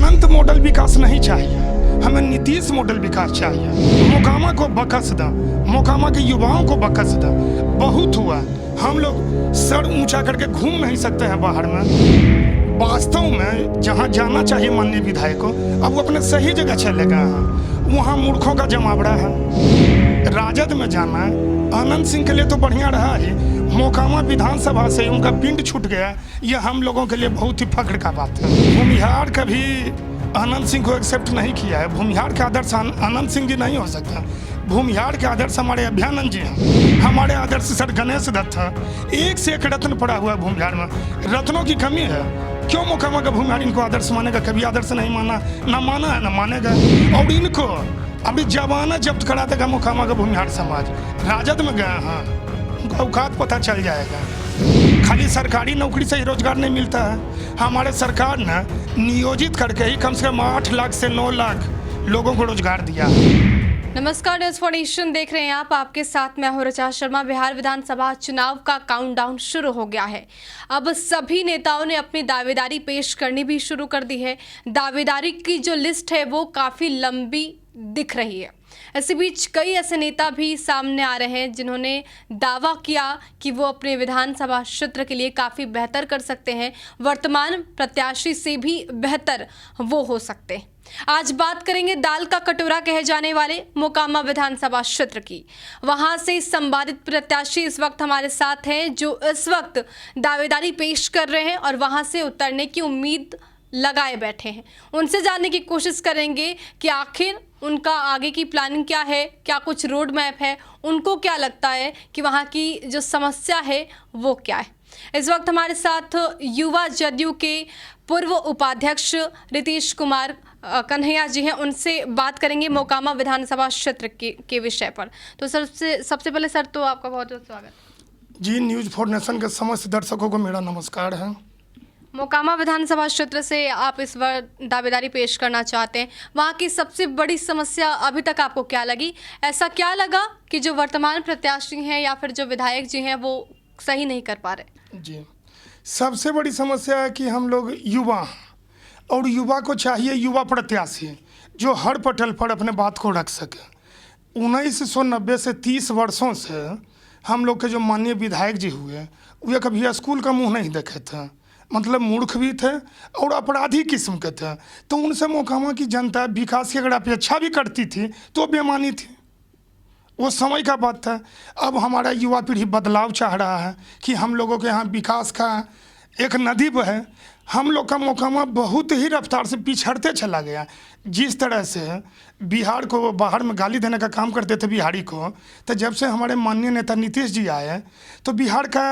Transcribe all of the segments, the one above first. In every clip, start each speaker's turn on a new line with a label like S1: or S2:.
S1: अनंत model विकास नहीं चाहिए, हमें नीतीश मॉडल विकास चाहिए। मोकामा को बकस दा, मोकामा के युवाओं को बकस दा। बहुत हुआ, हम लोग सर ऊंचा करके घूम नहीं सकते हैं बाहर में। वास्तव में जहां जाना चाहिए माननीय विधायक को, अब वो अपने सही जगह चले गए हैं। वहाँ मूर्खों का जमावड़ा है। राजद में जाना है, आनंद सिंह के लिए तो बढ़िया रहा ही, मोकामा विधानसभा से उनका पिंड छूट गया, यह हम लोगों के लिए बहुत ही फख्र का बात है। भूमिहार कभी आनंद सिंह को एक्सेप्ट नहीं किया है। भूमिहार के आदर्श आनंद सिंह जी नहीं हो सकता। भूमिहार के आदर्श हमारे अभ्यानंद जी हैं, हमारे आदर्श सर गणेश दत्त हैं। एक से एक रत्न पड़ा हुआ है भूमिहार में, रत्नों की कमी है। क्यों मोकामा का भूमिहार इनको आदर्श मानेगा? कभी आदर्श नहीं माना, ना माना है ना मानेगा। और इनको अभी जमाना जब्त करा देगा मोकामा का भूमिहार समाज। राजद में गए हैं, उनका औकात पता चल जाएगा। खाली सरकारी नौकरी से ही रोजगार नहीं मिलता है। हमारे सरकार ने नियोजित करके ही कम से कम 8 लाख से 9 लाख लोगों को रोजगार दिया।
S2: नमस्कार, न्यूज़ फॉर नेशन देख रहे हैं आप। आपके साथ मैं हूं ऋचा शर्मा। बिहार विधानसभा चुनाव का काउंटडाउन शुरू हो गया है। अब सभी नेताओं ने अपनी दावेदारी पेश करनी भी शुरू कर दी है। दावेदारी की जो लिस्ट है वो काफ़ी लंबी दिख रही है। इसी बीच कई ऐसे नेता भी सामने आ रहे हैं जिन्होंने दावा किया कि वो अपने विधानसभा क्षेत्र के लिए काफ़ी बेहतर कर सकते हैं, वर्तमान प्रत्याशी से भी बेहतर वो हो सकते हैं। आज बात करेंगे दाल का कटोरा कहे जाने वाले मोकामा विधानसभा क्षेत्र की। वहां से संभावित प्रत्याशी इस वक्त हमारे साथ हैं, जो इस वक्त दावेदारी पेश कर रहे हैं और वहां से उतरने की उम्मीद लगाए बैठे हैं। उनसे जानने की कोशिश करेंगे कि आखिर उनका आगे की प्लानिंग क्या है, क्या कुछ रोड मैप है, उनको क्या लगता है कि वहाँ की जो समस्या है वो क्या है। इस वक्त हमारे साथ युवा जदयू के पूर्व उपाध्यक्ष रीतीश कुमार कन्हैया जी हैं। उनसे बात करेंगे मोकामा विधानसभा क्षेत्र के विषय पर। तो सबसे पहले सर तो आपका बहुत बहुत स्वागत
S1: जी। न्यूज़ फॉर नेशन के समस्त दर्शकों को मेरा नमस्कार है।
S2: मोकामा विधानसभा क्षेत्र से आप इस बार दावेदारी पेश करना चाहते हैं। वहाँ की सबसे बड़ी समस्या अभी तक आपको क्या लगी? ऐसा क्या लगा कि जो वर्तमान प्रत्याशी हैं या फिर जो विधायक जी हैं वो सही नहीं कर पा रहे?
S1: जी, सबसे बड़ी समस्या है कि हम लोग युवा, और युवा को चाहिए युवा प्रत्याशी जो हर पटल पर अपने बात को रख सके। 1990 से 30 वर्षों से हम लोग के जो माननीय विधायक जी हुए, वे कभी स्कूल का मुँह नहीं देखे थे, मतलब मूर्ख भी थे और अपराधी किस्म के थे। तो उनसे मोकामा की जनता विकास की अगर अपेक्षा भी करती थी तो बेमानी थी। वो समय का बात था। अब हमारा युवा पीढ़ी बदलाव चाह रहा है कि हम लोगों के यहाँ विकास का एक नदी बहे। हम लोग का मोकामा बहुत ही रफ्तार से पिछड़ते चला गया। जिस तरह से बिहार को बाहर में गाली देने का काम करते थे बिहारी को, तो जब से हमारे माननीय नेता नीतीश जी आए तो बिहार का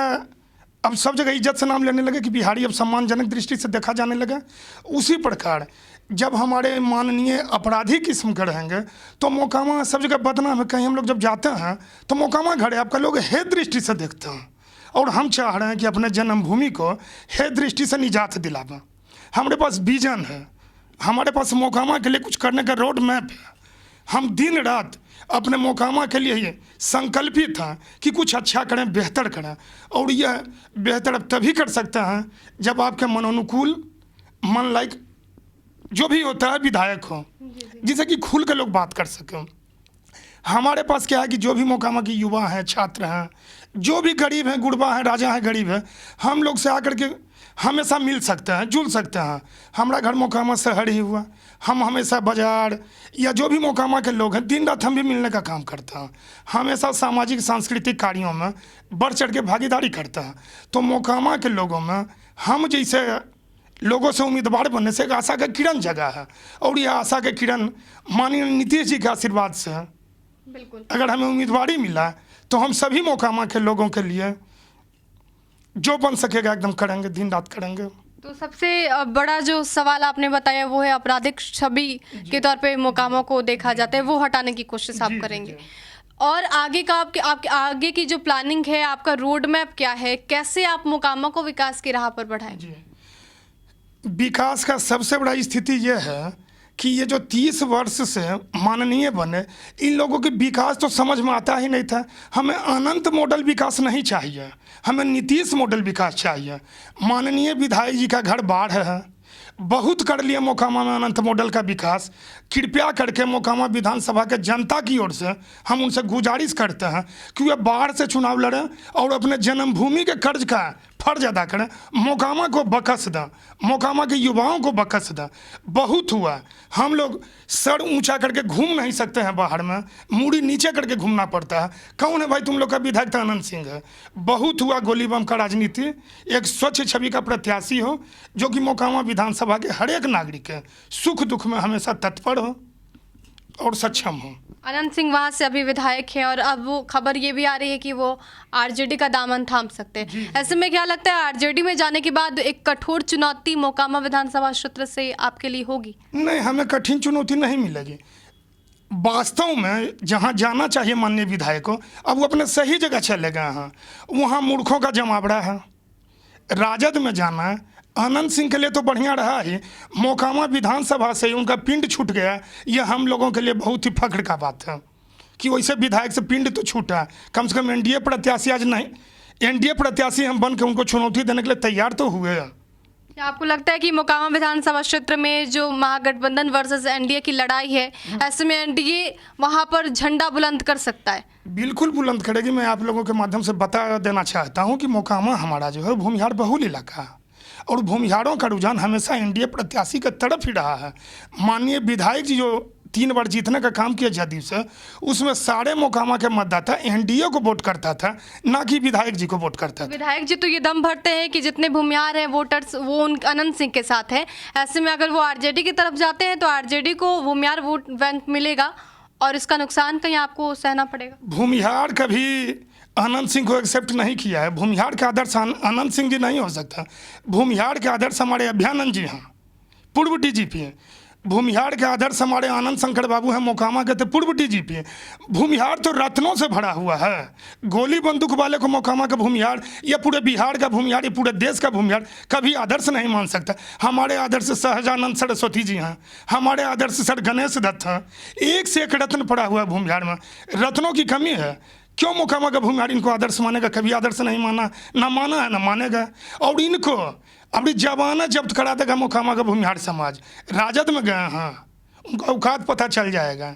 S1: अब सब जगह इज्जत से नाम लेने लगे कि बिहारी अब सम्मानजनक दृष्टि से देखा जाने लगा। उसी प्रकार जब हमारे माननीय अपराधी किस्म के रहेंगे तो मोकामा सब जगह बदनाम है। कहीं हम लोग जब जाते हैं तो मोकामा घर है, आपका लोग हे दृष्टि से देखते हैं। और हम चाह रहे हैं कि अपने जन्मभूमि को हे दृष्टि से निजात दिलावें। हमारे पास विजन है, हमारे पास मोकामा के लिए कुछ करने का रोड मैप है। हम दिन रात अपने मोकामा के लिए ही संकल्पित हैं कि कुछ अच्छा करें, बेहतर करें। और यह बेहतर अब तभी कर सकते हैं जब आपके मनोनुकूल, मन लाइक जो भी होता है विधायक हो, जिससे कि खुल के लोग बात कर सकें। हमारे पास क्या है कि जो भी मोकामा के युवा हैं, छात्र हैं, जो भी गरीब हैं, गुरबा हैं, राजा हैं, गरीब हैं, हम लोग से आकर के हमेशा मिल सकते हैं, जुल सकते हैं। हमारा घर मोकामा शहर ही हुआ, हम हमेशा बाजार या जो भी मोकामा के लोग हैं, दिन रात हम भी मिलने का काम करते हैं। हमेशा सामाजिक सांस्कृतिक कार्यों में बढ़ चढ़ के भागीदारी करते हैं। तो मोकामा के लोगों में हम जैसे लोगों से उम्मीदवार बनने से एक आशा का किरण जगा है। और यह आशा के किरण माननीय नीतीश जी के आशीर्वाद से है।
S2: बिल्कुल,
S1: अगर हमें उम्मीदवारी मिला तो हम सभी मोकामा के लोगों के लिए जो बन सकेगा एकदम करेंगे, दिन रात करेंगे।
S2: तो सबसे बड़ा जो सवाल आपने बताया वो है आपराधिक छवि के तौर पे मोकामा को देखा जाता है, वो हटाने की कोशिश आप करेंगे। और आगे का आपके आगे की जो प्लानिंग है, आपका रोड मैप क्या है? कैसे आप मोकामा को विकास की राह पर बढ़ाएं?
S1: विकास का सबसे बड़ा स्थिति यह है कि ये जो 30 वर्ष से माननीय बने, इन लोगों के विकास तो समझ में आता ही नहीं था। हमें अनंत मॉडल विकास नहीं चाहिए, हमें नीतीश मॉडल विकास चाहिए। माननीय विधायक जी का घर बाढ़ है, बहुत कर लिए मोकामा में अनंत मॉडल का विकास। कृपया करके मोकामा विधानसभा के जनता की ओर से हम उनसे गुजारिश करते हैं कि वे बाहर से चुनाव लड़ें और अपने जन्मभूमि के कर्ज का फर्ज अदा करें। मोकामा को बकस दें, मोकामा के युवाओं को बकस दें। बहुत हुआ, हम लोग सर ऊंचा करके घूम नहीं सकते हैं, बाहर में मूड़ी नीचे करके घूमना पड़ता है। कौन है भाई तुम लोग का विधायक? तो अनंत सिंह है। बहुत हुआ गोली बम का राजनीति। एक स्वच्छ छवि का प्रत्याशी हो जो कि मोकामा विधानसभा के हर एक नागरिक के सुख दुख में हमेशा तत्पर हो और सक्षम हो।
S2: अनंत सिंह वहां से अभी विधायक हैं और अब वो खबर ये भी आ रही है कि वो आरजेडी का दामन थाम सकते हैं। ऐसे में क्या लगता है, आरजेडी में जाने के बाद एक कठोर चुनौती मोकामा विधानसभा क्षेत्र से आपके लिए होगी?
S1: नहीं, हमें कठिन चुनौती नहीं मिलेगी। वास्तव में जहां जाना चाहिए माननीय विधायक को, अब वो अपने सही जगह चले गए हैं। वहाँ मूर्खों का जमावड़ा है। राजद में जाना है अनंत सिंह के लिए तो बढ़िया रहा ही, मोकामा विधानसभा से उनका पिंड छूट गया। यह हम लोगों के लिए बहुत ही फख्र का बात है कि वैसे विधायक से पिंड तो छूटा। कम से कम एनडीए प्रत्याशी आज नहीं, एनडीए प्रत्याशी हम बन के उनको चुनौती देने के लिए तैयार तो हुए हैं।
S2: क्या आपको लगता है कि मोकामा विधानसभा क्षेत्र में जो महागठबंधन वर्सेस एनडीए की लड़ाई है, ऐसे में एनडीए वहां पर झंडा बुलंद कर सकता है?
S1: बिल्कुल बुलंद करेगी। मैं आप लोगों के माध्यम से बता देना चाहता हूँ कि मोकामा हमारा जो है भूमिहार बहुल इलाका है और भूमिहारों का रुझान हमेशा एनडीए प्रत्याशी की तरफ ही रहा है। माननीय विधायक जी जो 3 बार जीतने का काम किया जदयू से, उसमें सारे मोकामा के मतदाता एनडीए को वोट करता था, ना कि विधायक जी को वोट करता था।
S2: विधायक जी तो ये दम भरते हैं कि जितने भूमिहार हैं वोटर्स वो उन अनंत सिंह के साथ हैं। ऐसे में अगर वो आरजेडी की तरफ जाते हैं तो आरजेडी को भूमिहार वोट बैंक मिलेगा और इसका नुकसान कहीं आपको सहना पड़ेगा।
S1: भूमिहार कभी अनंत सिंह को एक्सेप्ट नहीं किया है। भूमिहार के आदर्श अनंत सिंह जी नहीं हो सकता। भूमिहार के आदर्श हमारे अभ्यानंद जी हैं, पूर्व डीजीपी हैं। भूमिहार के आदर्श हमारे आनंद शंकर बाबू हैं, मोकामा के थे पूर्व डीजीपी हैं। भूमिहार तो रत्नों से भरा हुआ है। गोली बंदूक वाले को मोकामा का भूमिहार या पूरे बिहार का भूमिहार या पूरे देश का भूमिहार कभी आदर्श नहीं मान सकता। हमारे आदर्श सहजानंद सरस्वती जी हैं, हमारे आदर्श सर गणेश दत्त हैं। एक से एक रत्न पड़ा हुआ है भूमिहार में। रत्नों की कमी है, क्यों मोकामा का भूमिहार इनको आदर्श मानेगा? कभी आदर्श नहीं माना, ना माना है ना मानेगा। और इनको अपनी जमानत जब्त करा देगा मोकामा का भूमिहार समाज। राजद में गए हैं, उनको औकात पता चल जाएगा।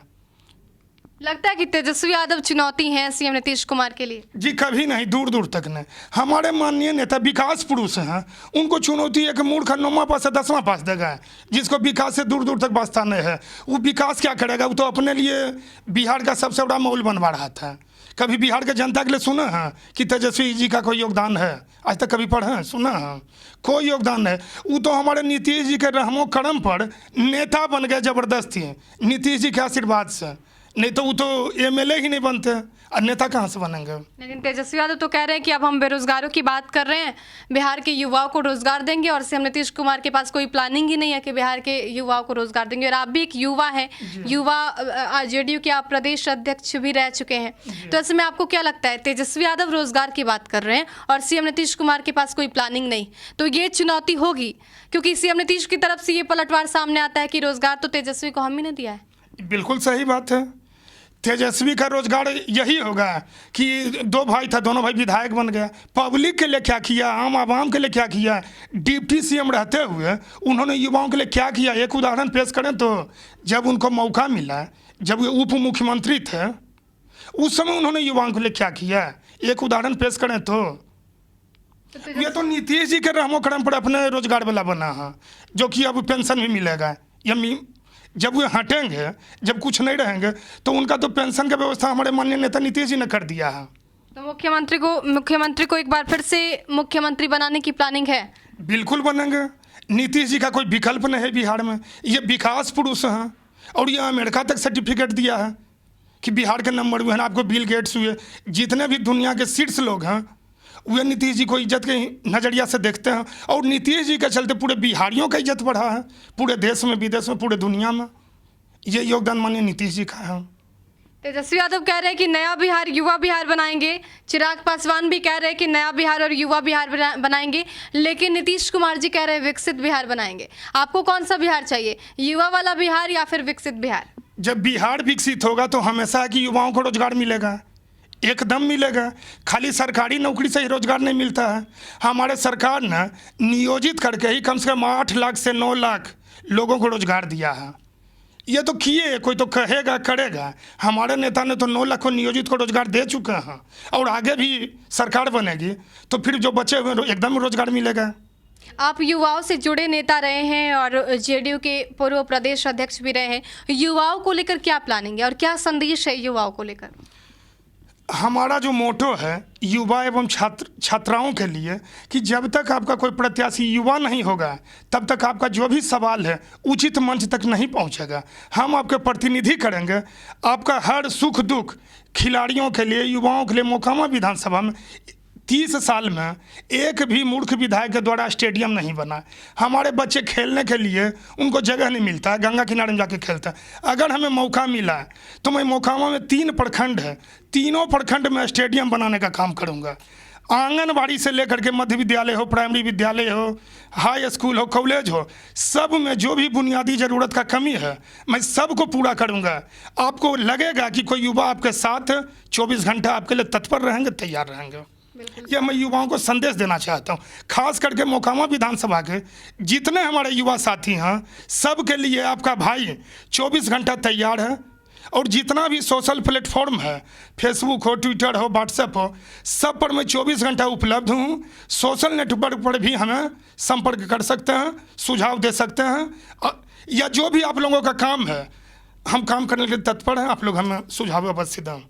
S2: लगता है कि तेजस्वी यादव चुनौती हैं सीएम नीतीश कुमार के लिए?
S1: जी कभी नहीं, दूर दूर तक नहीं। हमारे माननीय नेता विकास पुरुष हैं, उनको चुनौती एक मूर्ख 9वां पास से 10वां पास देगा, जिसको विकास से दूर दूर तक वास्ता नहीं है। वो विकास क्या करेगा? वो तो अपने लिए बिहार का सबसे बड़ा मॉल बनवा रहा था। कभी बिहार के जनता के लिए सुना है कि तेजस्वी जी का कोई योगदान है? आज तक कभी पढ़े हैं, सुना है? कोई योगदान नहीं। वो तो हमारे नीतीश जी के रहमो करम पर नेता बन गए ज़बरदस्ती, नीतीश जी के आशीर्वाद से। नहीं तो वो तो एमएलए ही नहीं बनते और नेता कहाँ से बनेंगे?
S2: लेकिन तेजस्वी यादव तो कह रहे हैं कि अब हम बेरोजगारों की बात कर रहे हैं, बिहार के युवाओं को रोजगार देंगे और सीएम नीतीश कुमार के पास कोई प्लानिंग ही नहीं है कि बिहार के युवाओं को रोजगार देंगे। और आप भी एक युवा हैं, युवा जेडीयू के आप प्रदेश अध्यक्ष भी रह चुके हैं, तो ऐसे में आपको क्या लगता है, तेजस्वी यादव रोजगार की बात कर रहे हैं और सीएम नीतीश कुमार के पास कोई प्लानिंग नहीं, तो ये चुनौती होगी? क्योंकि सीएम नीतीश की तरफ से ये पलटवार सामने आता है कि रोजगार तो तेजस्वी को हम ही ने दिया है।
S1: बिल्कुल सही बात है। तेजस्वी का रोजगार यही होगा कि 2 भाई था, दोनों भाई विधायक बन गया। पब्लिक के लिए क्या किया, आम आवाम के लिए क्या किया? डिप्टी सीएम रहते हुए उन्होंने युवाओं के लिए क्या किया? एक उदाहरण पेश करें तो जब उनको मौका मिला, जब वे उप मुख्यमंत्री थे, उस समय उन्होंने युवाओं के लिए क्या किया? एक उदाहरण पेश करें तो ये तो नीतीश जी के रहमो करम पर अपने रोजगार वाला बना है, जो कि अब पेंशन भी मिलेगा। या जब वो हटेंगे, जब कुछ नहीं रहेंगे, तो उनका तो पेंशन का व्यवस्था हमारे माननीय नेता नीतीश जी ने कर दिया है।
S2: तो मुख्यमंत्री को एक बार फिर से मुख्यमंत्री बनाने की प्लानिंग है? बिल्कुल
S1: बनेंगे। नीतीश जी का कोई विकल्प नहीं है बिहार में। ये विकास पुरुष हैं और ये अमेरिका तक सर्टिफिकेट दिया है कि बिहार के नंबर 1। आपको बिल गेट्स हुए, जितने भी दुनिया के शीर्ष लोग हैं, वे नीतीश जी को इज्जत के नज़रिया से देखते हैं। और नीतीश जी के चलते पूरे बिहारियों का इज्जत बढ़ा है, पूरे देश में, विदेश में, पूरे दुनिया में। ये योगदान माननीय नीतीश जी का है।
S2: तेजस्वी यादव कह रहे हैं कि नया बिहार युवा बिहार बनाएंगे, चिराग पासवान भी कह रहे हैं कि नया बिहार और युवा बिहार बनाएंगे, लेकिन नीतीश कुमार जी कह रहे हैं विकसित बिहार बनाएंगे। आपको कौन सा बिहार चाहिए, युवा वाला बिहार या फिर विकसित बिहार?
S1: जब बिहार विकसित होगा तो हमेशा कि युवाओं को रोजगार मिलेगा। एकदम मिलेगा। खाली सरकारी नौकरी से ही रोजगार नहीं मिलता है। हमारे सरकार ने नियोजित करके ही कम से कम 8 लाख से 9 लाख लोगों को रोजगार दिया है। ये तो किए, कोई तो कहेगा करेगा। हमारे नेता ने तो 9 लाख को नियोजित को रोजगार दे चुके हैं, और आगे भी सरकार बनेगी तो फिर जो बचे हुए एकदम रोजगार मिलेगा।
S2: आप युवाओं से जुड़े नेता रहे हैं और जेडीयू के पूर्व प्रदेश अध्यक्ष भी रहे हैं। युवाओं को लेकर क्या प्लानिंग है और क्या संदेश है युवाओं को लेकर?
S1: हमारा जो मोटो है युवा एवं छात्राओं के लिए कि जब तक आपका कोई प्रत्याशी युवा नहीं होगा तब तक आपका जो भी सवाल है उचित मंच तक नहीं पहुंचेगा। हम आपके प्रतिनिधि करेंगे। आपका हर सुख दुख खिलाड़ियों के लिए, युवाओं के लिए। मोकामा विधानसभा में 30 साल में एक भी मूर्ख विधायक के द्वारा स्टेडियम नहीं बना। हमारे बच्चे खेलने के लिए उनको जगह नहीं मिलता है, गंगा किनारे में जाके खेलता है। अगर हमें मौका मिला तो मैं मोकामा में 3 प्रखंड है, तीनों प्रखंड में स्टेडियम बनाने का काम करूँगा। आंगनबाड़ी से लेकर के मध्य विद्यालय हो, प्राइमरी विद्यालय हो, हाई स्कूल हो, कॉलेज हो, सब में जो भी बुनियादी ज़रूरत का कमी है मैं सबको पूरा करूँगा। आपको लगेगा कि कोई युवा आपके साथ 24 घंटा आपके लिए तत्पर रहेंगे, तैयार रहेंगे। यह मैं युवाओं को संदेश देना चाहता हूँ। खास करके मोकामा विधानसभा के जितने हमारे युवा साथी हैं सब के लिए आपका भाई 24 घंटा तैयार है। और जितना भी सोशल प्लेटफॉर्म है, फेसबुक हो, ट्विटर हो, व्हाट्सएप हो, सब पर मैं 24 घंटा उपलब्ध हूँ। सोशल नेटवर्क पर भी हमें संपर्क कर सकते हैं, सुझाव दे सकते हैं, या जो भी आप लोगों का काम है हम काम करने के लिए तत्पर हैं। आप लोग हमें सुझाव अवश्य दें।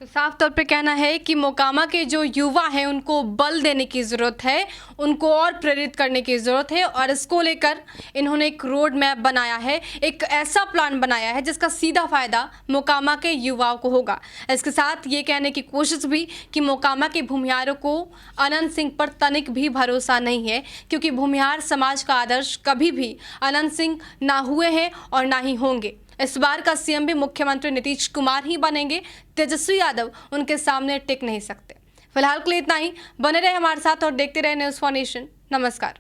S2: तो साफ तौर पे कहना है कि मोकामा के जो युवा हैं उनको बल देने की ज़रूरत है, उनको और प्रेरित करने की ज़रूरत है, और इसको लेकर इन्होंने एक रोड मैप बनाया है, एक ऐसा प्लान बनाया है जिसका सीधा फ़ायदा मोकामा के युवाओं को होगा। इसके साथ ये कहने की कोशिश भी कि मोकामा के भूमिहारों को अनंत सिंह पर तनिक भी भरोसा नहीं है, क्योंकि भूमिहार समाज का आदर्श कभी भी अनंत सिंह ना हुए हैं और ना ही होंगे। इस बार का सीएम भी मुख्यमंत्री नीतीश कुमार ही बनेंगे। तेजस्वी यादव उनके सामने टिक नहीं सकते। फिलहाल के लिए इतना ही। बने रहे हमारे साथ और देखते रहे न्यूज़ फॉर नेशन। नमस्कार।